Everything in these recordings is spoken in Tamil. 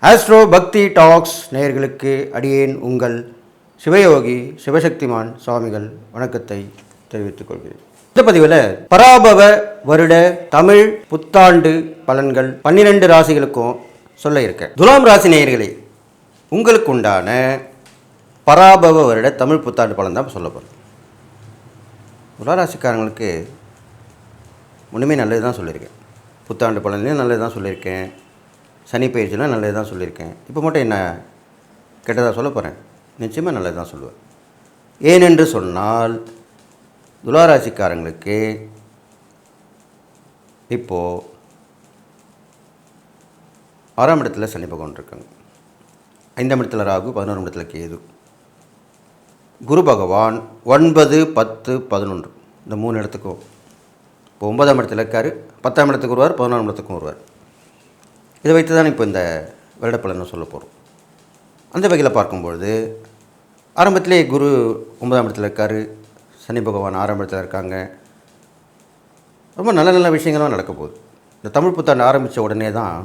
ஆஸ்ட்ரோ பக்தி டாக்ஸ் நேயர்களுக்கு அடியேன் உங்கள் சிவயோகி சிவசக்திமான் சுவாமிகள் வணக்கத்தை தெரிவித்துக் கொள்கிறேன். இந்த பதிவில் பராபவ வருட தமிழ் புத்தாண்டு பலன்கள் 12 ராசிகளுக்கும் சொல்ல இருக்கேன். துலாம் ராசி நேயர்களே, உங்களுக்கு உண்டான பராபவ வருட தமிழ் புத்தாண்டு பலன் தான் சொல்ல போகிறேன். துளாராசிக்காரங்களுக்கு ஒன்றுமே நல்லது தான் சொல்லியிருக்கேன். புத்தாண்டு பலன்லையும் நல்லது தான் சொல்லியிருக்கேன். சனி பயிற்சிலாம் நல்லது தான் சொல்லியிருக்கேன். இப்போ மட்டும் என்ன கெட்டதாக சொல்ல போகிறேன்? நிச்சயமாக நல்லது தான் சொல்லுவேன். ஏனென்று சொன்னால் துளாராசிக்காரங்களுக்கு இப்போது 6ஆம் இடத்துல சனி பகவான் இருக்காங்க, 5ஆம் இடத்துல ராகு, 11ஆம் இடத்துல கேது. குரு பகவான் 9, 10, 11 இந்த 3 இடத்துக்கும் இப்போ 9ஆம் இடத்துல இருக்கார், 10ஆம் இடத்துக்கு வருவார், 11ஆம் இடத்துக்கும் வருவார். இதை வைத்து தான் இப்போ இந்த வருட பலனை சொல்ல போகிறோம். அந்த வகையில் பார்க்கும்பொழுது ஆரம்பத்திலே குரு 9ஆம் இடத்துல இருக்கார், சனி பகவான் 6ஆம் இடத்துல இருக்காங்க. ரொம்ப நல்ல நல்ல விஷயங்கள்லாம் நடக்க போகுது. இந்த தமிழ் புத்தாண்டு ஆரம்பித்த உடனே தான்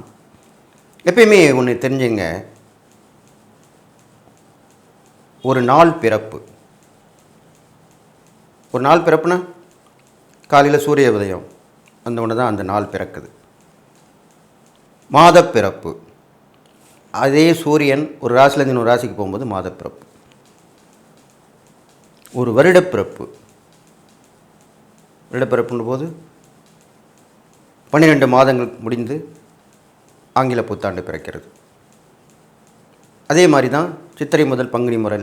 எப்பயுமே ஒன்று தெரிஞ்சுங்க, ஒரு நாள் பிறப்பு. ஒரு நாள் பிறப்புனா காலையில் சூரிய உதயம் அந்த ஒன்று தான் அந்த நாள் பிறக்குது. மாதப்பிறப்பு, அதே சூரியன் ஒரு ராசிலேருந்து இன்னொரு ராசிக்கு போகும்போது மாதப்பிறப்பு. ஒரு வருடப்பிறப்பு, வருடப்பிறப்புன்ற போது 12 மாதங்கள் முடிந்து ஆங்கில புத்தாண்டு பிறக்கிறது. அதே மாதிரி தான் சித்திரை முதல் பங்குனி முறை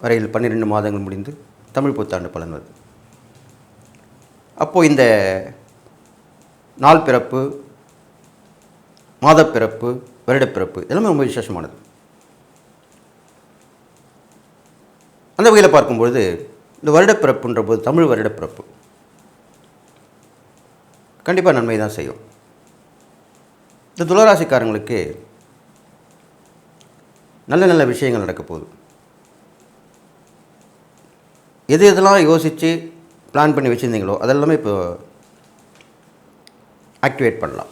வரையில் 12 மாதங்கள் முடிந்து தமிழ் புத்தாண்டு பலன் வருது. அப்போது இந்த நாள் பிறப்பு, மாதப்பிறப்பு, வருடப்பிறப்பு எல்லாமே ரொம்ப விசேஷமானது. அந்த வகையில் பார்க்கும்பொழுது இந்த வருடப்பிறப்புன்ற போது தமிழ் வருடப்பிறப்பு கண்டிப்பாக நன்மை தான் செய்யும். இந்த துளாராசிக்காரங்களுக்கு நல்ல நல்ல விஷயங்கள் நடக்க போகுது. எது எதெல்லாம் யோசித்து பிளான் பண்ணி வச்சுருந்தீங்களோ அதெல்லாமே இப்போ ஆக்டிவேட் பண்ணலாம்.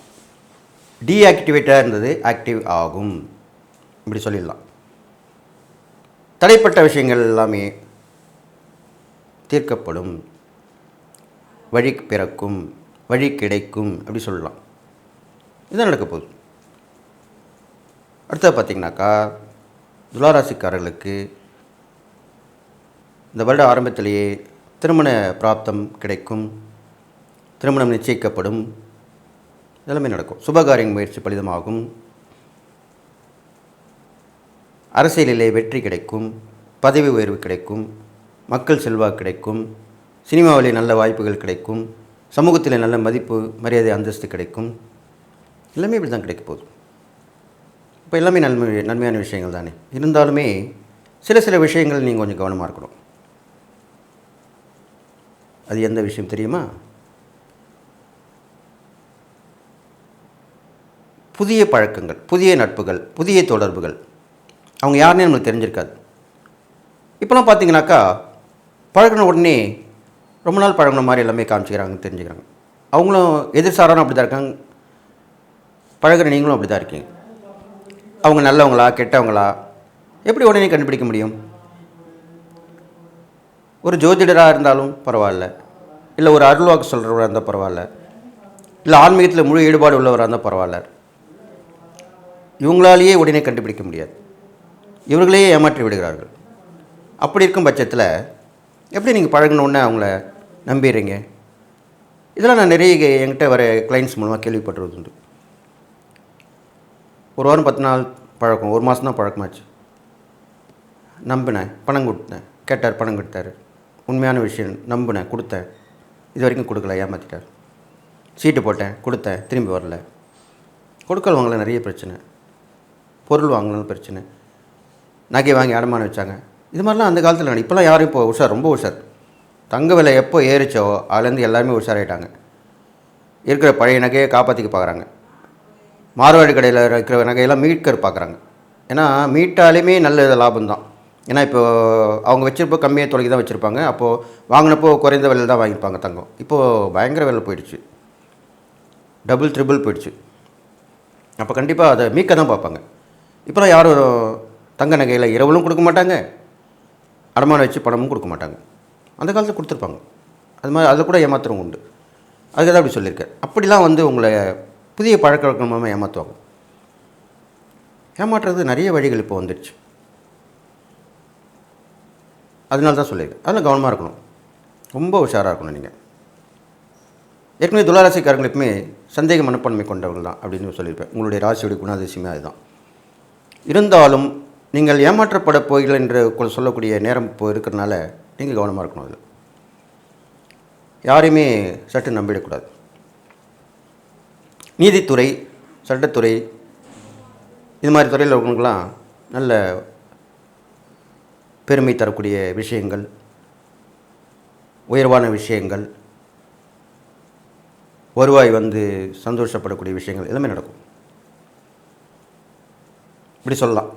டீஆக்டிவேட்டாக இருந்தது ஆக்டிவ் ஆகும், இப்படி சொல்லிடலாம். தடைப்பட்ட விஷயங்கள் எல்லாமே தீர்க்கப்படும், வழி பிறக்கும், வழி கிடைக்கும், அப்படி சொல்லலாம். இதுதான் நடக்க போகுது. அடுத்தது பார்த்திங்கனாக்கா துளாராசிக்காரர்களுக்கு இந்த வருட ஆரம்பத்திலேயே திருமண பிராப்தம் கிடைக்கும், திருமணம் நிச்சயிக்கப்படும், எல்லாமே நடக்கும். சுபகாரிய முயற்சி பலிதமாகும், அரசியலிலே வெற்றி கிடைக்கும், பதவி உயர்வு கிடைக்கும், மக்கள் செல்வாக்கு கிடைக்கும், சினிமாவிலே நல்ல வாய்ப்புகள் கிடைக்கும், சமூகத்தில் நல்ல மதிப்பு மரியாதை அந்தஸ்து கிடைக்கும். எல்லாமே இப்படி தான் கிடைக்க போகுது. இப்போ எல்லாமே நன்மையான விஷயங்கள் தானே. இருந்தாலுமே சில விஷயங்கள் நீங்கள் கொஞ்சம் கவனமாக இருக்கணும். அது எந்த விஷயம் தெரியுமா? புதிய பழக்கங்கள், புதிய நட்புகள், புதிய தொடர்புகள். அவங்க யாருன்னே நம்மளுக்கு தெரிஞ்சிருக்காது. இப்போலாம் பார்த்தீங்கன்னாக்கா பழகின உடனே ரொம்ப நாள் பழகின மாதிரி எல்லாமே காமிச்சிக்கிறாங்க, தெரிஞ்சுக்கிறாங்க. அவங்களும் எதிர்சாரானும் அப்படி தான் இருக்காங்க, பழகிற நீங்களும் அப்படி தான் இருக்கீங்க. அவங்க நல்லவங்களா கெட்டவங்களா எப்படி உடனே கண்டுபிடிக்க முடியும்? ஒரு ஜோதிடராக இருந்தாலும் பரவாயில்ல, இல்லை ஒரு அருள்வாக்கு சொல்கிறவராக இருந்தால் பரவாயில்ல, இல்லை ஆன்மீகத்தில் முழு ஈடுபாடு உள்ளவராக இருந்தால் பரவாயில்ல, இவங்களாலேயே உடனே கண்டுபிடிக்க முடியாது. இவர்களே ஏமாற்றி விடுகிறார்கள். அப்படி இருக்கும் பட்சத்தில் எப்படி நீங்கள் பழகினோன்னே அவங்கள நம்பிடுறீங்க? இதெல்லாம் நான் நிறைய என்கிட்ட வர கிளைண்ட்ஸ் மூலமாக கேள்விப்பட்டுறது உண்டு. ஒரு வாரம் 10 நாள் பழக்கம், ஒரு மாதம் தான் பழக்கமாச்சு. நம்பினேன், பணம் கொடுத்தேன், கேட்டார், பணம் கொடுத்தாரு, உண்மையான விஷயம் நம்பினேன், கொடுத்தேன், இது வரைக்கும் கொடுக்கல, ஏமாற்றிட்டார். சீட்டு போட்டேன், கொடுத்தேன், திரும்பி வரல. கொடுக்கல் வாங்கல நிறைய பிரச்சனை, பொருள் வாங்கினாலும் பிரச்சனை, நகை வாங்கி அடமானம் வச்சாங்க. இது மாதிரிலாம் அந்த காலத்தில் நான். இப்போலாம் யாரும் இப்போ உஷார், ரொம்ப உஷார். தங்க விலை எப்போ ஏறிச்சோ அதுலேருந்து எல்லாருமே உஷாராயிட்டாங்க. இருக்கிற பழைய நகையை காப்பாற்றிக்க பார்க்குறாங்க. மார்வாடி கடையில் இருக்கிற நகையெல்லாம் மீட்க பார்க்குறாங்க. ஏன்னா மீட்டாலுமே நல்ல லாபம் தான். ஏன்னா இப்போது அவங்க வச்சுருப்போ கம்மியாக தொலைக்கி தான் வச்சுருப்பாங்க. அப்போது வாங்கினப்போ குறைந்த விலையில் தான் வாங்கியிருப்பாங்க தங்கம். இப்போது பயங்கர விலை போயிடுச்சு, டபுள் ட்ரிபிள் போயிடுச்சு. அப்போ கண்டிப்பாக அதை மீட்க தான் பார்ப்பாங்க. இப்போலாம் யாரும் தங்க நகையில் இரவலும் கொடுக்க மாட்டாங்க, அடமானம் வச்சு பணமும் கொடுக்க மாட்டாங்க. அந்த காலத்தில் கொடுத்துருப்பாங்க. அது மாதிரி அதில் கூட ஏமாத்துறவங்க உண்டு. அதுக்கு தான் அப்படி சொல்லியிருக்கேன். அப்படிலாம் வந்து உங்களை புதிய பழக்க வழக்கம் மூலமாக ஏமாற்றுவாங்க. ஏமாற்றுறது நிறைய வழிகள் இப்போ வந்துடுச்சு. அதனால தான் சொல்லியிருக்கேன். அதில் கவனமாக இருக்கணும், ரொம்ப உஷாராக இருக்கணும். நீங்கள் ஏற்கனவே துளாராசிக்காரர்கள் எப்பவுமே சந்தேக மனப்பான்மை கொண்டவர்கள் தான் அப்படின்னு சொல்லியிருப்பேன். உங்களுடைய ராசியுடைய குணாதிசயமே அதுதான். இருந்தாலும் நீங்கள் ஏமாற்றப்பட போகிறீர்கள் என்று சொல்லக்கூடிய நேரம் இப்போ இருக்கிறனால நீங்கள் கவனமாக இருக்கணும். அதில் யாரையுமே சட்டு நம்பிடக்கூடாது. நீதித்துறை, சட்டத்துறை, இது மாதிரி துறையில் இருக்கவங்களாம் நல்ல பெருமை தரக்கூடிய விஷயங்கள், உயர்வான விஷயங்கள், வருவாய் வந்து சந்தோஷப்படக்கூடிய விஷயங்கள் எல்லாமே நடக்கும். இப்படி சொல்லலாம்.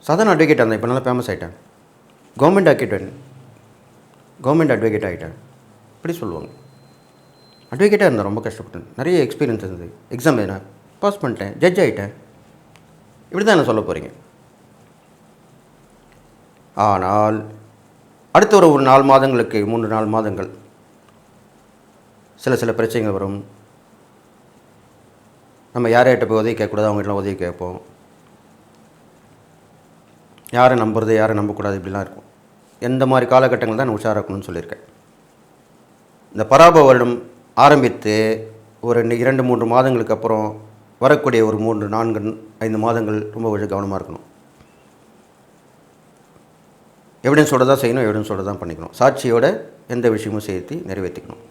சாதாரண அட்வொகேட்டாக இருந்தேன், இப்போ நல்லா ஃபேமஸ் ஆகிட்டேன். கவர்மெண்ட் அட்வொகேட் ஆகிட்டேன் இப்படி சொல்லுவாங்க. அட்வொகேட்டாக இருந்தேன், ரொம்ப கஷ்டப்பட்டேன், நிறைய எக்ஸ்பீரியன்ஸ் இருந்தது, எக்ஸாம் எழுதினா பாஸ் பண்ணிட்டேன், ஜட்ஜ் ஆகிட்டேன். இப்படி தான் என்ன சொல்ல போகிறீங்க. ஆனால் அடுத்த ஒரு 4 மாதங்களுக்கு 3-4 மாதங்கள் சில பிரச்சனைகள் வரும். நம்ம யார்கிட்ட போய் உதவி கேட்கக்கூடாது, அவங்ககிட்டலாம் உதவி கேட்போம். யாரை நம்புறது, யாரை நம்பக்கூடாது, இப்படிலாம் இருக்கும். எந்த மாதிரி காலகட்டங்கள் தான் நான் உஷாராக இருக்கணும்னு சொல்லியிருக்கேன். இந்த பராப வருடம் ஆரம்பித்து ஒரு 2-3 மாதங்களுக்கு அப்புறம் வரக்கூடிய ஒரு 3-4-5 மாதங்கள் ரொம்ப கவனமாக இருக்கணும். எவிடன்ஸோடு தான் செய்யணும், எவிடன்ஸோடு தான் பண்ணிக்கணும். சாட்சியோட எந்த விஷயமும் சேர்த்து நிறைவேற்றிக்கணும்.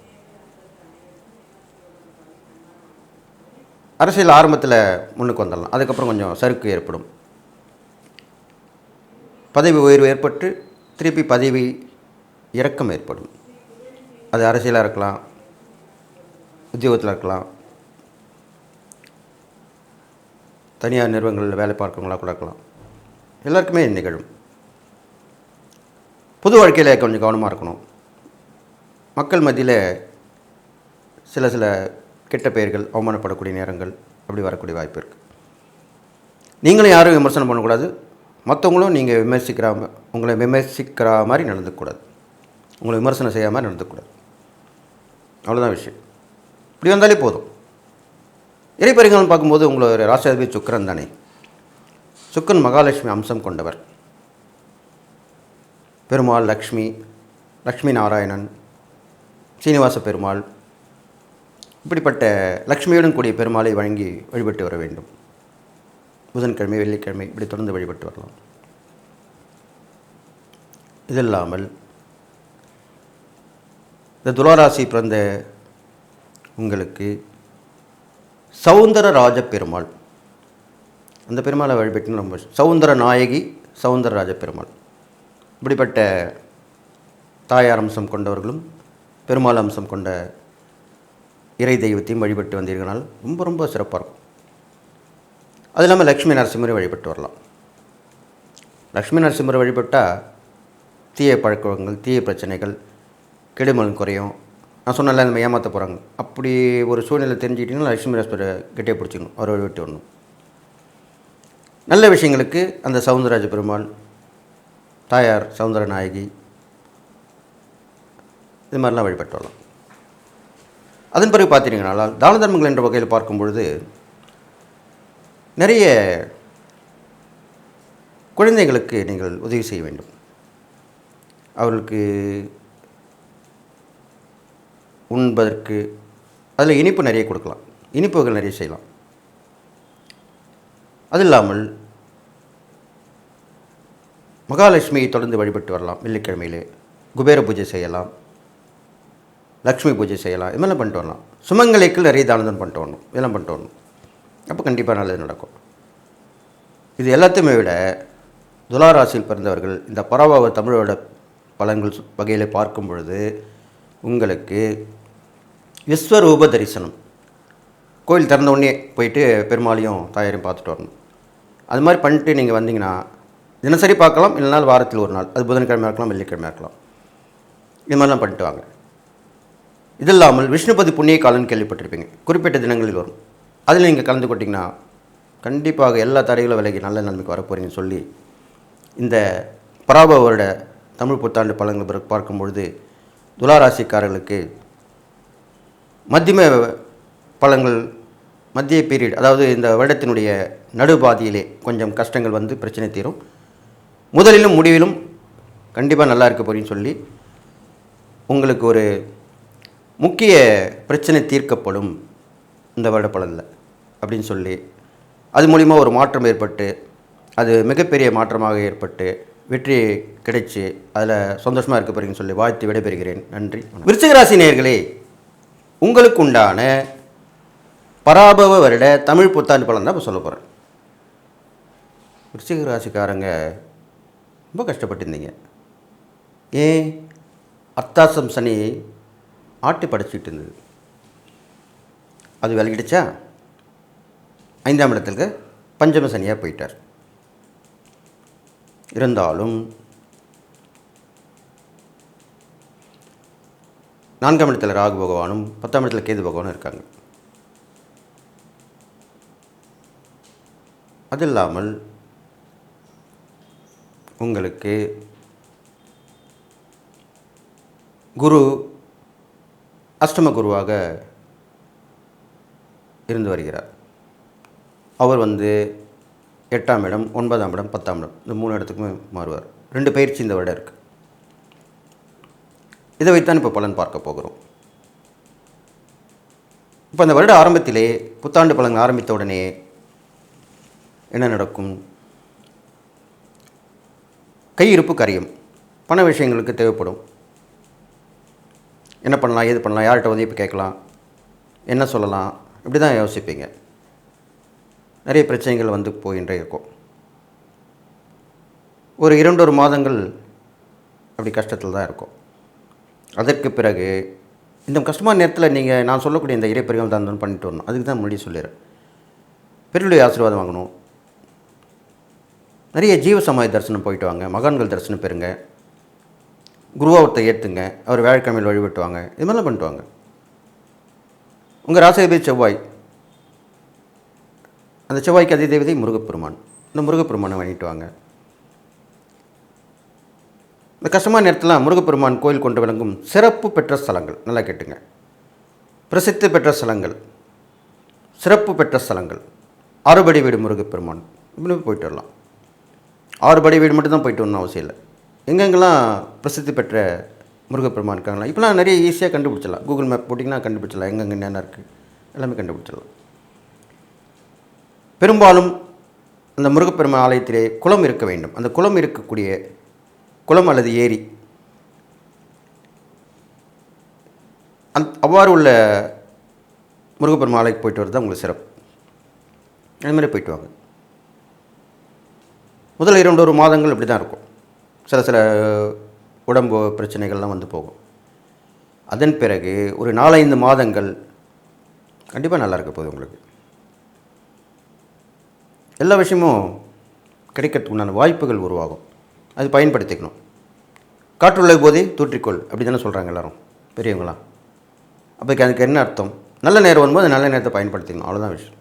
அரசியல் ஆரம்பத்தில் முன்னுக்கு வந்துடலாம், அதுக்கப்புறம் கொஞ்சம் சறுக்கு ஏற்படும். பதவி உயர்வு ஏற்பட்டு திருப்பி பதவி இறக்கம் ஏற்படும். அது அரசியலாக இருக்கலாம், உத்தியோகத்தில் இருக்கலாம், தனியார் நிறுவனங்களில் வேலை பார்க்குறவங்களாக கூட இருக்கலாம். எல்லாருக்குமே நிகழும். பொது வாழ்க்கையில் கொஞ்சம் கவனமாக இருக்கணும். மக்கள் மத்தியில் சில கெட்ட பெயர்கள், அவமானப்படக்கூடிய நேரங்கள் அப்படி வரக்கூடிய வாய்ப்பு இருக்குது. நீங்களும் யாரும் விமர்சனம் பண்ணக்கூடாது, மற்றவங்களும் நீங்கள் உங்களை விமர்சிக்கிற மாதிரி நடந்துக்கூடாது, உங்களை விமர்சனம் செய்யாத மாதிரி நடந்துக்கூடாது. அவ்வளோதான் விஷயம். இப்படி வந்தாலே போதும். இறைப்பறிகாலம் பார்க்கும்போது உங்களோட ராசியாதிபதி சுக்கிரன் தானே. சுக்கிரன் மகாலட்சுமி அம்சம் கொண்டவர். பெருமாள், லக்ஷ்மி நாராயணன், சீனிவாச பெருமாள், இப்படிப்பட்ட லக்ஷ்மியுடன் கூடிய பெருமாளை வழங்கி வழிபட்டு வர வேண்டும். புதன்கிழமை, வெள்ளிக்கிழமை இப்படி தொடர்ந்து வழிபட்டு வரலாம். இது இல்லாமல் இந்த துளாராசி பிறந்த உங்களுக்கு சௌந்தரராஜ பெருமாள், அந்த பெருமாளை வழிபட்டுன்னு ரொம்ப சௌந்தர நாயகி சௌந்தரராஜ பெருமாள், இப்படிப்பட்ட தாயார் அம்சம் கொண்டவர்களும் பெருமாள் அம்சம் கொண்ட இறை தெய்வத்தையும் வழிபட்டு வந்தீர்களால் ரொம்ப சிறப்பாக இருக்கும். அது இல்லாமல் லக்ஷ்மி நரசிம்மரை வழிபட்டு வரலாம். லக்ஷ்மி நரசிம்மரை வழிபட்டால் தீய பழக்கங்கள், தீய பிரச்சனைகள், கெடுமலன் குறையும். நான் சொன்னால நம்ம ஏமாற்ற போகிறாங்க, அப்படி ஒரு சூழ்நிலை தெரிஞ்சுக்கிட்டிங்கன்னா லக்ஷ்மி நரசிம்மரை கெட்டியாக பிடிச்சிக்கணும், அவரை வழிபட்டு வரணும். நல்ல விஷயங்களுக்கு அந்த சௌந்தரராஜ பெருமாள், தாயார் சௌந்தர நாயகி, இது மாதிரிலாம் வழிபட்டு வரலாம். அதன் பிறகு பார்த்தீங்கன்னா தான தர்மங்கள் என்ற வகையில் பார்க்கும் பொழுது நிறைய குழந்தைகளுக்கு நீங்கள் உதவி செய்ய வேண்டும். அவர்களுக்கு உண்பதற்கு அதில் இனிப்பு நிறைய கொடுக்கலாம், இனிப்புகள் நிறைய செய்யலாம். அது இல்லாமல் மகாலட்சுமியை தொடர்ந்து வழிபட்டு வரலாம். வெள்ளிக்கிழமையிலே குபேர பூஜை செய்யலாம், லக்ஷ்மி பூஜை செய்யலாம், இது மாதிரிலாம் பண்ணிட்டு வரலாம். சுமங்கலைக்கு நிறைய தானதம் பண்ணிட்டு வரணும், இதெல்லாம் பண்ணிட்டு வரணும். அப்போ கண்டிப்பாக நல்லது நடக்கும். இது எல்லாத்தையுமே விட துளாராசியில் பிறந்தவர்கள் இந்த பராபவ தமிழோட பலன்கள் வகையில் பார்க்கும் பொழுது உங்களுக்கு விஸ்வரூப தரிசனம், கோயில் திறந்த உடனே போயிட்டு பெருமாளையும் தாயாரையும் பார்த்துட்டு வரணும். அது மாதிரி பண்ணிட்டு நீங்கள் வந்தீங்கன்னா தினசரி பார்க்கலாம், இல்லைனாலும் வாரத்தில் ஒரு நாள், அது புதன்கிழமை இருக்கலாம், வெள்ளிக்கிழமை இருக்கலாம், இது மாதிரிலாம் பண்ணிட்டு வாங்க. இது இல்லாமல் விஷ்ணுபதி புண்ணிய காலம்னு கேள்விப்பட்டிருப்பீங்க, குறிப்பிட்ட தினங்களில் வரும். அதில் நீங்கள் கலந்து கொட்டிங்கன்னா கண்டிப்பாக எல்லா தடைகளும் விலகி நல்ல நிலைமைக்கு வரப்போறீங்கன்னு சொல்லி, இந்த பராப வருட தமிழ் புத்தாண்டு பலன்கள் பிறகு பார்க்கும்பொழுது துலா ராசிக்காரர்களுக்கு மத்தியம பலன்கள், மத்திய பீரியட், அதாவது இந்த வருடத்தினுடைய நடுபாதியிலே கொஞ்சம் கஷ்டங்கள் வந்து பிரச்சனை தீரும். முதலிலும் முடிவிலும் கண்டிப்பாக நல்லா இருக்க போறீங்கன்னு சொல்லி, உங்களுக்கு ஒரு முக்கிய பிரச்சனை தீர்க்கப்படும் இந்த வருட பலனில் அப்படின்னு சொல்லி, அது மூலிமா ஒரு மாற்றம் ஏற்பட்டு, அது மிகப்பெரிய மாற்றமாக ஏற்பட்டு வெற்றி கிடைச்சி அதில் சந்தோஷமாக இருக்க போறீங்கன்னு சொல்லி வாழ்த்து விடைபெறுகிறேன். நன்றி. விருச்சிக ராசி நேயர்களே, உங்களுக்கு உண்டான பராபவ வருட தமிழ் புத்தாண்டு பலன் தான் இப்போ சொல்ல போகிறேன். விருச்சிக ராசிக்காரங்க ரொம்ப கஷ்டப்பட்டுருந்தீங்க. ஏன்? அர்த்தாசம் சனி ஆட்டி படைச்சிட்டு இருந்தது, அது விலகிடுச்சா? 5ஆம் இடத்துக்கு பஞ்சம சனியாக போயிட்டார். இருந்தாலும் 4ஆம் இடத்துல ராகு பகவானும் 10ஆம் இடத்துல கேது பகவானும் இருக்காங்க. அது இல்லாமல் உங்களுக்கு குரு அஷ்டம குருவாக இருந்து வருகிறார். அவர் வந்து 8ஆம் இடம், 9ஆம் இடம், 10ஆம் இடம், இந்த 3 இடத்துக்குமே மாறுவார். 2 பயிற்சி இந்த வருடம் இருக்குது. இதை வைத்தான் இப்போ பலன் பார்க்க போகிறோம். இப்போ அந்த வருட ஆரம்பத்திலே புத்தாண்டு பலன் ஆரம்பித்த உடனே என்ன நடக்கும்? கையிருப்பு கரையும், பண விஷயங்களுக்கு தேவைப்படும். என்ன பண்ணலாம், ஏது பண்ணலாம், யார்கிட்ட உதவி கேட்கலாம், என்ன சொல்லலாம், இப்படி தான் யோசிப்பீங்க. நிறைய பிரச்சனைகள் வந்து போயின்றே இருக்கும். ஒரு 2 மாதங்கள் அப்படி கஷ்டத்தில் தான் இருக்கும். அதற்கு பிறகு இந்த கஷ்டமான நேரத்தில் நீங்கள் நான் சொல்லக்கூடிய இந்த இறைப்பரிகம் தான் பண்ணிட்டு வரணும். அதுக்கு தான் முன்னாடி சொல்லிடுறேன். பெரியவருடைய ஆசீர்வாதம் வாங்கணும். நிறைய ஜீவ சமாதி தரிசனம் போயிட்டு வாங்க, மகான்கள் தரிசனம் பெறுங்க, குருவாவத்தை ஏற்றுங்க, அவர் வியாழக்கிழமையில் வழிபட்டுவாங்க, இது மாதிரிலாம் பண்ணிட்டு வாங்க. உங்கள் ராசிபதி செவ்வாய், அந்த செவ்வாய்க்கு அதிதேவதை முருகப்பெருமான், இந்த முருகப்பெருமானை வழிட்டு வாங்க. இந்த கஷ்டமான நேரத்தில் முருகப்பெருமான் கோயில் கொண்டு விளங்கும் சிறப்பு பெற்ற ஸ்தலங்கள், நல்லா கேட்டுங்க, பிரசித்தி பெற்ற ஸ்தலங்கள், சிறப்பு பெற்ற ஸ்தலங்கள், 6 படி வீடு முருகப்பெருமான், இப்படி போயிட்டு வரலாம். 6 படி வீடு மட்டும்தான் போயிட்டு வரணும் அவசியம் இல்லை. எங்கெங்கெல்லாம் பிரசித்தி பெற்ற முருகப்பெருமான் இருக்காங்களா, இப்போலாம் நிறைய ஈஸியாக கண்டுபிடிச்சிடலாம். கூகுள் மேப் போட்டிங்கன்னா கண்டுபிடிச்சிடலாம், எங்கெங்கே என்னென்ன இருக்குது எல்லாமே கண்டுபிடிச்சிடலாம். பெரும்பாலும் அந்த முருகப்பெருமான் ஆலயத்திலே குளம் இருக்க வேண்டும். அந்த குளம் இருக்கக்கூடிய குளம் அல்லது ஏரி, அவ்வாறு உள்ள முருகப்பெருமான் ஆலயத்துக்கு போயிட்டு வரது தான் உங்களுக்கு சிறப்பு. அதுமாதிரி போயிட்டு வாங்க. முதல் 2 மாதங்கள் இப்படி தான் இருக்கும். சில உடம்பு பிரச்சனைகள்லாம் வந்து போகும். அதன் பிறகு ஒரு 4-5 மாதங்கள் கண்டிப்பாக நல்லா இருக்க போகுது. உங்களுக்கு எல்லா விஷயமும் கிடைக்கிறதுக்கு உண்டான வாய்ப்புகள் உருவாகும். அது பயன்படுத்திக்கணும். காற்றுள்ள போதே தூற்றிக்கொள் அப்படி தானே சொல்கிறாங்க எல்லோரும் பெரியவங்களாம். அப்போ அதுக்கு என்ன அர்த்தம்? நல்ல நேரம் வரும்போது நல்ல நேரத்தை பயன்படுத்திக்கணும், அவ்வளோதான் விஷயம்.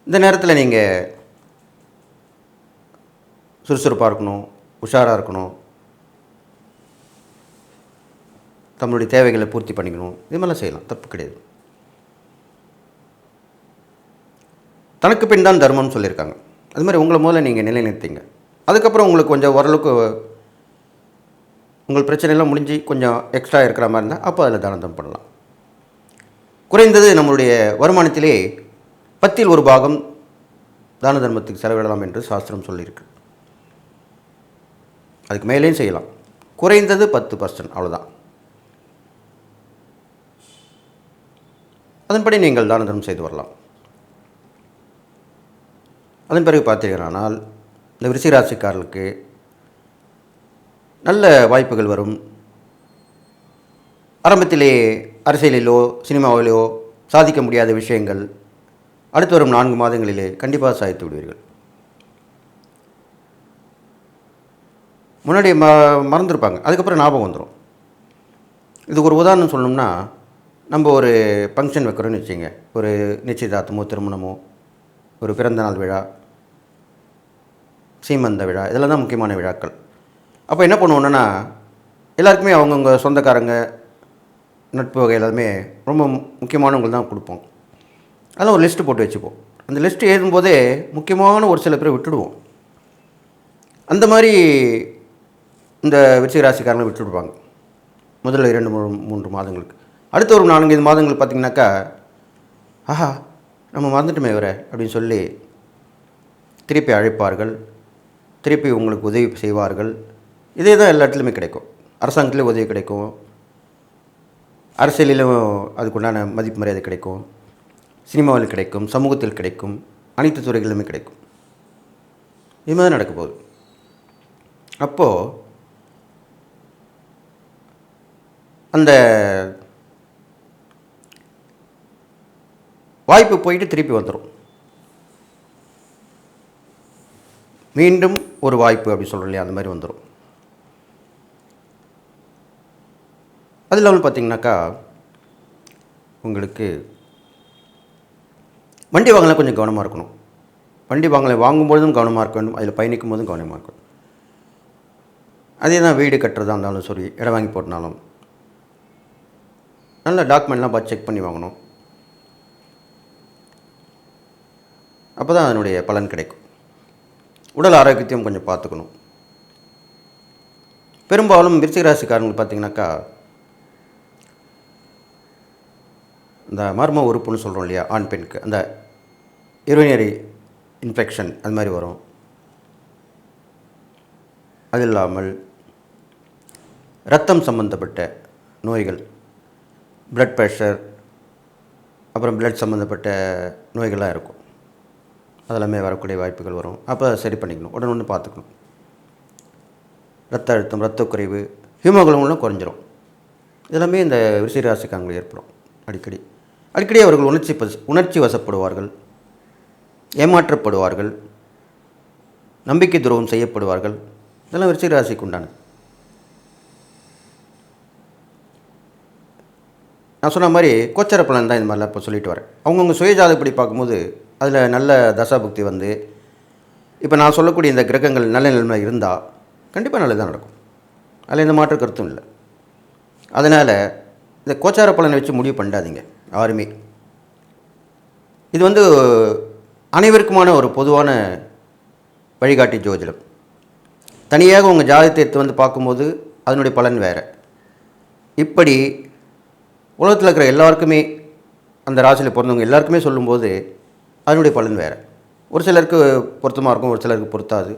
இந்த நேரத்தில் நீங்கள் சுறுசுறுப்பாக இருக்கணும், உஷாராக இருக்கணும், தம்முடைய தேவைகளை பூர்த்தி பண்ணிக்கணும். இது மாதிரிலாம் செய்யலாம், தப்பு கிடையாது. தனக்கு பின் தான் தர்மம்னு சொல்லியிருக்காங்க. அது மாதிரி உங்களை முதல்ல நீங்கள் நிலைநிறுத்திங்க. அதுக்கப்புறம் உங்களுக்கு கொஞ்சம் ஓரளவுக்கு உங்கள் பிரச்சனைலாம் முடிஞ்சு கொஞ்சம் எக்ஸ்ட்ரா இருக்கிற மாதிரி இருந்தால் அப்போ அதில் தானம் பண்ணலாம். குறைந்தது நம்மளுடைய வருமானத்திலே 10ல் 1 பாகம் தான தர்மத்துக்கு செலவிடலாம் என்று சாஸ்திரம் சொல்லியிருக்கு. அதுக்கு மேலேயும் செய்யலாம். குறைந்தது 10% அவ்வளோதான். அதன்படி நீங்கள் தான தர்மம் செய்து வரலாம். அதன் பிறகு பார்த்தீங்கன்னால் இந்த விருச்சிக ராசிக்காரர்களுக்கு நல்ல வாய்ப்புகள் வரும். ஆரம்பத்திலே அரசியலிலோ சினிமாவிலோ சாதிக்க முடியாத விஷயங்கள் அடுத்து வரும் 4 மாதங்களிலே கண்டிப்பாக சாதித்து விடுவீர்கள். முன்னாடி மறந்துருப்பாங்க, அதுக்கப்புறம் ஞாபகம் வந்துடும். இதுக்கு ஒரு உதாரணம் சொல்லணும்னா, நம்ம ஒரு ஃபங்க்ஷன் வைக்கிறோன்னு வச்சுங்க, ஒரு நிச்சயதார்த்தமோ திருமணமோ ஒரு பிறந்தநாள் விழா, சீமந்த விழா, இதெல்லாம் தான் முக்கியமான விழாக்கள். அப்போ என்ன பண்ணுவோன்னா, எல்லாருக்குமே அவங்கவுங்க சொந்தக்காரங்க நட்பு வகை எல்லாமே ரொம்ப முக்கியமானவங்களுக்கு தான் கொடுப்போம். அதெல்லாம் ஒரு லிஸ்ட்டு போட்டு வச்சுப்போம். அந்த லிஸ்ட்டு எழுதும்போதே முக்கியமான ஒரு சில பேரை விட்டுடுவோம். அந்த மாதிரி இந்த விருச்சிக ராசிக்காரங்களை விட்டுடுவாங்க முதல்ல 2-3 மாதங்களுக்கு. அடுத்த ஒரு 4-5 மாதங்கள் பார்த்திங்கனாக்கா, ஆஹா நம்ம மறந்துட்டுமே இவரை அப்படின்னு சொல்லி திருப்பி அழைப்பார்கள், திருப்பி உங்களுக்கு உதவி செய்வார்கள். இதே தான் எல்லா இடத்துலையுமே கிடைக்கும். அரசாங்கத்துலேயும் உதவி கிடைக்கும், அரசியலிலும் அதுக்குண்டான மதிப்பு மரியாதை கிடைக்கும், சினிமாவில் கிடைக்கும், சமூகத்தில் கிடைக்கும், அனைத்து துறைகளிலுமே கிடைக்கும். இது மாதிரி நடக்க போகுது. அப்போது அந்த வாய்ப்பு போயிட்டு திருப்பி வந்துடும். மீண்டும் ஒரு வாய்ப்பு அப்படி சொல்கிறோம் இல்லையா, அந்த மாதிரி வந்துடும். அது இல்லாமல் பார்த்திங்கனாக்கா, உங்களுக்கு வண்டி வாங்கலாம் கொஞ்சம் கவனமாக இருக்கணும். வண்டி வாங்கும்பொழுதும் கவனமாக இருக்க வேண்டும், அதில் பயணிக்கும் போதும் கவனமாக இருக்கணும். அதே தான் வீடு கட்டுறதா இருந்தாலும் சரி, இடம் வாங்கி போட்டனாலும் நல்ல டாக்குமெண்ட்லாம் பார்த்து செக் பண்ணி வாங்கணும். அப்போ தான் அதனுடைய பலன் கிடைக்கும். உடல் ஆரோக்கியத்தையும் கொஞ்சம் பார்த்துக்கணும். பெரும்பாலும் விருச்சிக ராசிக்காரங்களுக்கு பார்த்திங்கனாக்கா, இந்த மர்ம உறுப்புன்னு சொல்கிறோம் இல்லையா, ஆண் பெண்ணுக்கு அந்த யூரினரி இன்ஃபெக்ஷன் அது மாதிரி வரும். அது இல்லாமல் இரத்தம் சம்பந்தப்பட்ட நோய்கள், பிளட் ப்ரெஷர், அப்புறம் பிளட் சம்மந்தப்பட்ட நோய்கள்லாம் இருக்கும். அதெல்லாமே வரக்கூடிய வாய்ப்புகள் வரும். அப்போ சரி பண்ணிக்கணும், உடனே பார்த்துக்கணும். ரத்த அழுத்தம், இரத்த குறைவு, ஹீமோகுளோபினும் குறைஞ்சிரும். இதெல்லாமே இந்த விருச்சிக ராசிக்காரங்களுக்கு ஏற்படும். அடிக்கடி அவர்கள் உணர்ச்சி வசப்படுவார்கள், ஏமாற்றப்படுவார்கள், நம்பிக்கை துரோகம் செய்யப்படுவார்கள். இதெல்லாம் விருச்சிக ராசிக்கு உண்டானது. நான் சொன்ன மாதிரி கோச்சார பலன் தான் இந்த மாதிரிலாம் இப்போ சொல்லிட்டு வரேன். அவங்கவுங்க சுயஜாதப்படி பார்க்கும்போது அதில் நல்ல தசாபுக்தி வந்து, இப்போ நான் சொல்லக்கூடிய இந்த கிரகங்கள் நல்ல நிலைமை இருந்தால் கண்டிப்பாக நல்லதாக நடக்கும். அதில் எந்த மாற்று கருத்தும் இல்லை. அதனால் இந்த கோச்சார பலனை வச்சு முடிவு பண்ணாதீங்க யாருமே. இது வந்து அனைவருக்குமான ஒரு பொதுவான வழிகாட்டி ஜோதிடம். தனியாக உங்கள் ஜாதகத்தை எடுத்து வந்து பார்க்கும்போது அதனுடைய பலன் வேறு. இப்படி உலகத்தில் இருக்கிற எல்லாருக்குமே, அந்த ராசியில் பிறந்தவங்க எல்லாருக்குமே சொல்லும்போது அதனுடைய பலன் வேறு. ஒரு சிலருக்கு பொருத்தமாக இருக்கும், ஒரு சிலருக்கு பொருத்தாது,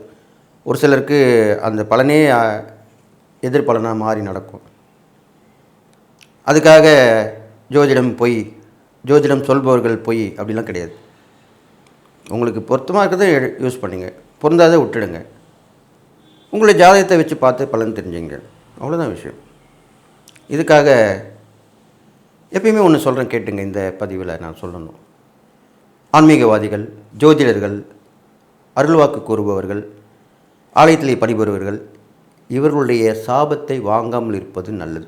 ஒரு சிலருக்கு அந்த பலனே எதிர்பலனாக மாறி நடக்கும். அதுக்காக ஜோதிடம் சொல்பவர்கள் பொய் அப்படிலாம் கிடையாது. உங்களுக்கு பொருத்தமாக இருக்கிறத யூஸ் பண்ணுங்க, பொருந்தாத விட்டுடுங்க. உங்களுடைய ஜாதகத்தை வச்சு பார்த்து பலன் தெரிஞ்சுங்க, அவ்வளோதான் விஷயம். இதுக்காக எப்பயுமே ஒன்று சொல்கிறேன் கேட்டுங்க. இந்த பதிவில் நான் சொல்லணும், ஆன்மீகவாதிகள், ஜோதிடர்கள், அருள்வாக்கு கூறுபவர்கள், ஆலயத்திலே பணிபுரிபவர்கள், இவர்களுடைய சாபத்தை வாங்காமல் இருப்பது நல்லது.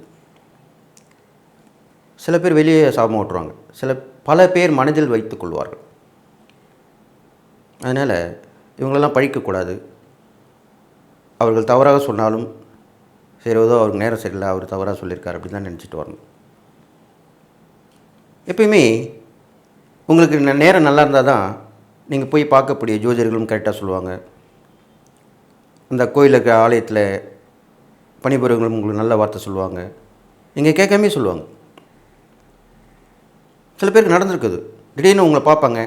சில பேர் வெளியே சாபம் ஓட்டுருவாங்க, பல பேர் மனதில் வைத்து கொள்வார்கள். அதனால் இவங்களெல்லாம் பழிக்கக்கூடாது. அவர்கள் தவறாக சொன்னாலும் சரி, ஏதோ அவருக்கு நேரம் சரியில்லை, அவர் தவறாக சொல்லியிருக்கார் அப்படி தான் நினச்சிட்டு வரணும். எப்பயுமே உங்களுக்கு நேரம் நல்லா இருந்தால் தான் நீங்கள் போய் பார்க்கக்கூடிய ஜோதிடர்களும் கரெக்டாக சொல்லுவாங்க. அந்த கோயிலில் இருக்கிற ஆலயத்தில் பணிபுரிவர்களும் உங்களுக்கு நல்ல வார்த்தை சொல்லுவாங்க, நீங்கள் கேட்காமே சொல்லுவாங்க. சில பேருக்கு நடந்திருக்குது, திடீர்னு உங்களை பார்ப்பாங்க,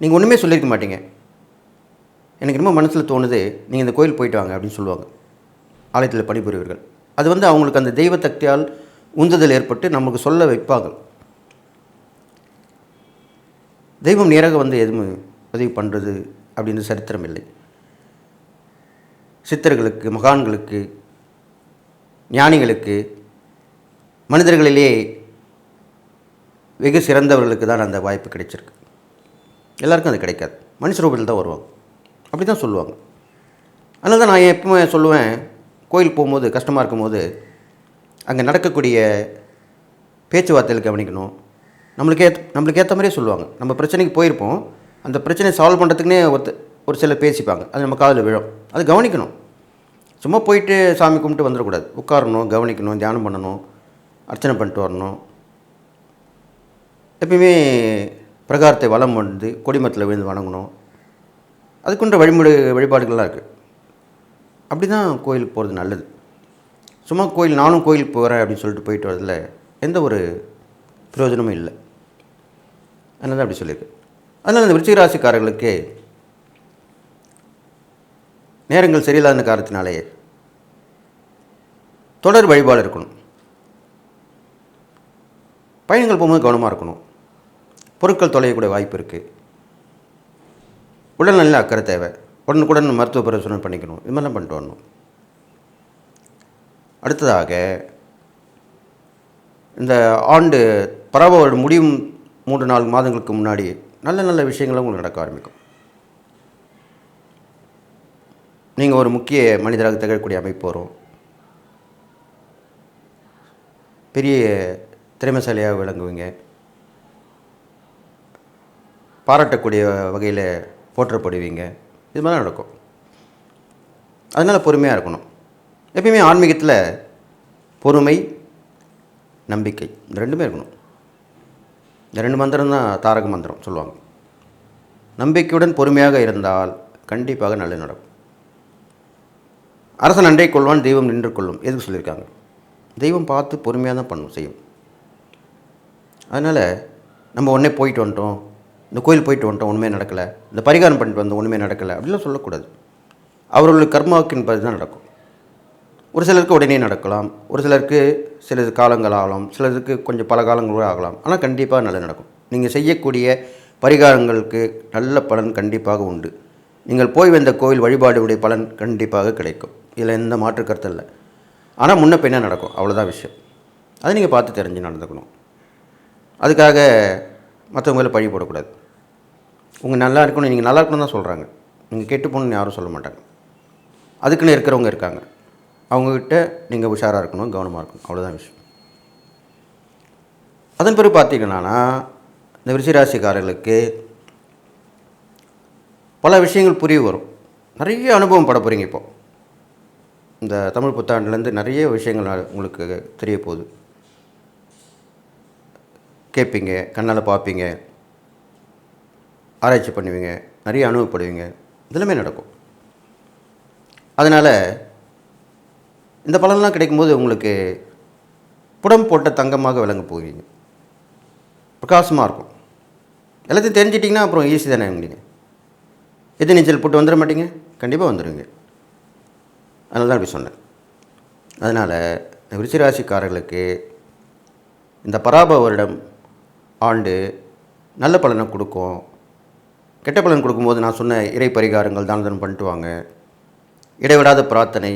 நீங்கள் ஒன்றுமே சொல்லியிருக்க மாட்டீங்க. எனக்கு ரொம்ப மனசில் தோணுது, நீங்கள் இந்த கோயில் போயிட்டு வாங்க அப்படின்னு சொல்லுவாங்க ஆலயத்தில் பணிபுரிவர்கள். அது வந்து அவங்களுக்கு அந்த தெய்வ சக்தியால் உந்துதல் ஏற்பட்டு நமக்கு சொல்ல வைப்பாங்க. தெய்வம் நேராக வந்து எதுவும் உதவி பண்ணுறது அப்படின்னு சரித்திரம் இல்லை. சித்தர்களுக்கு, மகான்களுக்கு, ஞானிகளுக்கு, மனிதர்களிலே வெகு சிறந்தவர்களுக்கு தான் அந்த வாய்ப்பு கிடைச்சிருக்கு. எல்லாருக்கும் அது கிடைக்காது, மனுஷ ரூபத்தில் தான் வருவாங்க, அப்படி தான் சொல்லுவாங்க. அதனால தான் நான் எப்பவுமே சொல்லுவேன், கோயில் போகும்போது கஷ்டமாக இருக்கும்போது அங்கே நடக்கக்கூடிய பேச்சுவார்த்தையில் கவனிக்கணும். நம்மளுக்கு ஏற்ற மாதிரியே சொல்லுவாங்க. நம்ம பிரச்சனைக்கு போயிருப்போம், அந்த பிரச்சனையை சால்வ் பண்ணுறதுக்குனே ஒரு சிலர் பேசிப்பாங்க. அது நம்ம காதில் விழும். அது கவனிக்கணும். சும்மா போயிட்டு சாமி கும்பிட்டு வந்துடக்கூடாது. உட்காரணும், கவனிக்கணும், தியானம் பண்ணணும், அர்ச்சனை பண்ணிட்டு வரணும். எப்பயுமே பிரகாரத்தை வலம் வந்து கொடிமரத்தில் விழுந்து வணங்கணும். அதுக்குன்ற வழிபாடுகள்லாம் இருக்குது. அப்படி தான் கோயிலுக்கு போகிறது நல்லது. சும்மா நானும் கோயிலுக்கு போகிறேன் அப்படின்னு சொல்லிட்டு போயிட்டு வரதில் எந்த ஒரு பிரயோஜனமும் இல்லை. அதனால தான் அப்படி சொல்லியிருக்கு. அதனால் இந்த விருச்சிக ராசிக்காரர்களுக்கு நேரங்கள் சரியில்லாத காரணத்தினாலே தொடர் வழிபாடு இருக்கணும். பயணங்கள் போகும்போது கவனமாக இருக்கணும். பொருட்கள் தொலையக்கூடிய வாய்ப்பு இருக்குது. உடல்நல அக்கறை தேவை. உடனுக்குடன் மருத்துவ பரிசோதனை பண்ணிக்கணும். இது மாதிரிலாம் பண்ணிட்டு வரணும். அடுத்ததாக இந்த ஆண்டு பராப வருடம் முடியும் 3-4 மாதங்களுக்கு முன்னாடி நல்ல நல்ல விஷயங்களும் உங்களுக்கு நடக்க ஆரம்பிக்கும். நீங்கள் ஒரு முக்கிய மனிதராக திகழக்கூடிய அமைப்பு வரும். பெரிய திறமைசாலியாக விளங்குவீங்க. பாராட்டக்கூடிய வகையில் போற்றப்படுவீங்க. இது மாதிரிலாம் நடக்கும். அதனால் பொறுமையாக இருக்கணும். எப்பயுமே ஆன்மீகத்தில் பொறுமை, நம்பிக்கை இந்த ரெண்டுமே இருக்கணும். இந்த 2 மந்திரம் தான் தாரக மந்திரம் சொல்லுவாங்க. நம்பிக்கையுடன் பொறுமையாக இருந்தால் கண்டிப்பாக நல்லது நடக்கும். அரசன் அண்டை கொள்வான், தெய்வம் நின்று கொள்ளும். எதுக்கு சொல்லியிருக்காங்க? தெய்வம் பார்த்து பொறுமையாக தான் செய்யும். அதனால் நம்ம உடனே போயிட்டு வந்துட்டோம், இந்த கோயில் போயிட்டு வந்துட்டோம், ஒன்றுமே நடக்கலை, இந்த பரிகாரம் பண்ணிட்டு வந்தோம், ஒன்றுமே நடக்கலை அப்படிலாம் சொல்லக்கூடாது. அவர்களுடைய கர்மாவுக்கு படி தான் நடக்கும். ஒரு சிலருக்கு உடனே நடக்கலாம், ஒரு சிலருக்கு சில காலங்கள் ஆகலாம், சிலருக்கு கொஞ்சம் பல காலங்கள் கூட ஆகலாம். ஆனால் கண்டிப்பாக நல்லது நடக்கும். நீங்கள் செய்யக்கூடிய பரிகாரங்களுக்கு நல்ல பலன் கண்டிப்பாக உண்டு. நீங்கள் போய் வந்த கோயில் வழிபாடுடைய பலன் கண்டிப்பாக கிடைக்கும். இதில் எந்த மாற்று கருத்து இல்லை. ஆனால் முன்ன பின்ன நடக்கும், அவ்வளோதான் விஷயம். அதை நீங்கள் பார்த்து தெரிஞ்சு நடந்துக்கணும். அதுக்காக மற்றவங்கள பழி போடக்கூடாது. உங்கள் நல்லா இருக்கணும், நீங்கள் நல்லா இருக்கணும் தான் சொல்கிறாங்க. நீங்கள் கெட்டு போகணுன்னு யாரும் சொல்ல மாட்டாங்க. அதுக்குன்னு இருக்கிறவங்க இருக்காங்க. அவங்கக்கிட்ட நீங்கள் உஷாராக இருக்கணும், கவனமாக இருக்கணும், அவ்வளோதான் விஷயம். அதன் பிறகு பார்த்திங்கன்னா இந்த விருச்சிகராசிக்காரர்களுக்கு பல விஷயங்கள் புரிய வரும். நிறைய அனுபவம் பட போகிறீங்க. இப்போது இந்த தமிழ் புத்தாண்டுலேருந்து நிறைய விஷயங்கள் உங்களுக்கு தெரிய போகுது. கேட்பீங்க, கண்ணால் பார்ப்பீங்க, ஆராய்ச்சி பண்ணுவீங்க, நிறைய அனுபவப்படுவீங்க. இதெல்லாமே நடக்கும். அதனால் இந்த பலன்லாம் கிடைக்கும்போது உங்களுக்கு புடம் போட்ட தங்கமாக விளங்க போவீங்க. பிரகாசமாக இருக்கும். எல்லாத்தையும் தெரிஞ்சிட்டிங்கன்னா அப்புறம் ஈஸி தானே உங்களுக்கு. எது நீச்சல் போட்டு வந்துட மாட்டீங்க? கண்டிப்பாக வந்துடுவீங்க. அதனால தான் அப்படி சொன்னேன். அதனால் இந்த விருச்சிகராசிக்காரர்களுக்கு இந்த பராப வருடம் ஆண்டு நல்ல பலனை கொடுக்கும். கெட்ட பலன் கொடுக்கும்போது நான் சொன்ன இறை பரிகாரங்கள் தானம் பண்ணிட்டு வாங்க. இடைவிடாத பிரார்த்தனை,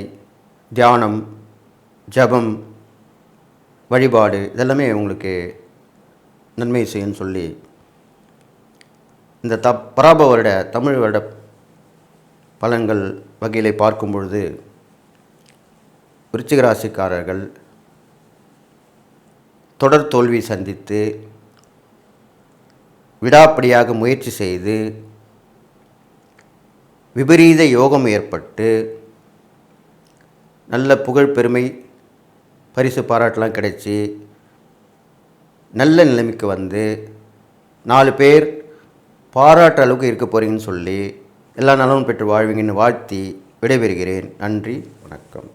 தியானம், ஜபம், வழிபாடு இதெல்லாமே உங்களுக்கு நன்மை செய்யுன்னு சொல்லி இந்த பராப வருட தமிழ் வருட பலன்கள் வகையிலே பார்க்கும் பொழுது விருச்சிகராசிக்காரர்கள் தொடர் தோல்வி சந்தித்து விடாப்பிடியாக முயற்சி செய்து விபரீத யோகம் ஏற்பட்டு நல்ல புகழ், பெருமை, பரிசு, பாராட்டெலாம் கிடைச்சி நல்ல நிலைமைக்கு வந்து 4 பேர் பாராட்டுற அளவுக்கு இருக்க போகிறீங்கன்னு சொல்லி எல்லா நலமும் பெற்று வாழ்வீங்கன்னு வாழ்த்தி விடைபெறுகிறேன். நன்றி, வணக்கம்.